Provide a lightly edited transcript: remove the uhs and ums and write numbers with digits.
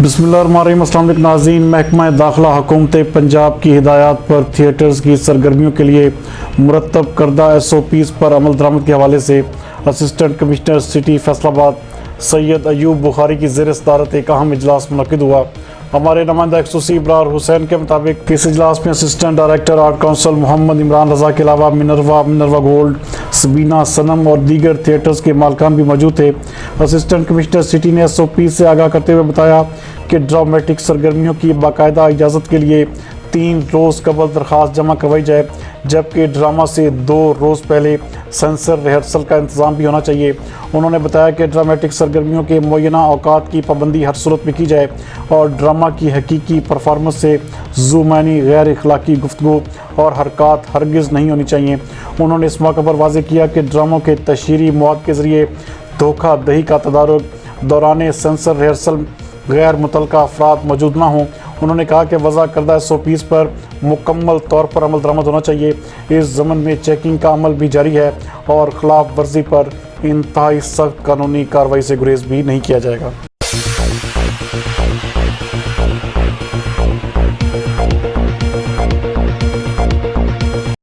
بسم اللہ الرحمن الرحیم۔ السلام علیکم ناظرین، محکمہ داخلہ حکومت پنجاب کی ہدایات پر تھیٹرز کی سرگرمیوں کے لیے مرتب کردہ SOPs پر عمل درآمد کے حوالے سے اسسٹنٹ کمشنر سٹی فیصل آباد سید ایوب بخاری کی زیر صدارت ایک اہم اجلاس منعقد ہوا۔ ہمارے نمائندہ خصوصی ابرار حسین کے مطابق اس اجلاس میں اسسٹنٹ ڈائریکٹر آرٹ کونسل محمد عمران رضا کے علاوہ منروا گولڈ، سبینہ، صنم اور دیگر تھیٹرز کے مالکان بھی موجود تھے۔ اسسٹنٹ کمشنر سٹی نے SOP سے آگاہ کرتے ہوئے بتایا کہ ڈرامیٹک سرگرمیوں کی باقاعدہ اجازت کے لیے 3 روز قبل درخواست جمع کروائی جائے، جبکہ ڈرامہ سے 2 روز پہلے سینسر ریہرسل کا انتظام بھی ہونا چاہیے۔ انہوں نے بتایا کہ ڈرامیٹک سرگرمیوں کے معینہ اوقات کی پابندی ہر صورت میں کی جائے اور ڈرامہ کی حقیقی پرفارمنس سے ذو معنی غیر اخلاقی گفتگو اور حرکات ہرگز نہیں ہونی چاہیے۔ انہوں نے اس موقع پر واضح کیا کہ ڈراموں کے تشہیری مواد کے ذریعے دھوکہ دہی کا تدارک دوران سینسر ریہرسل غیر متعلقہ افراد موجود نہ ہوں۔ انہوں نے کہا کہ وضع کردہ SOPs پر مکمل طور پر عمل درآمد ہونا چاہیے۔ اس ضمن میں چیکنگ کا عمل بھی جاری ہے اور خلاف ورزی پر انتہائی سخت قانونی کارروائی سے گریز بھی نہیں کیا جائے گا۔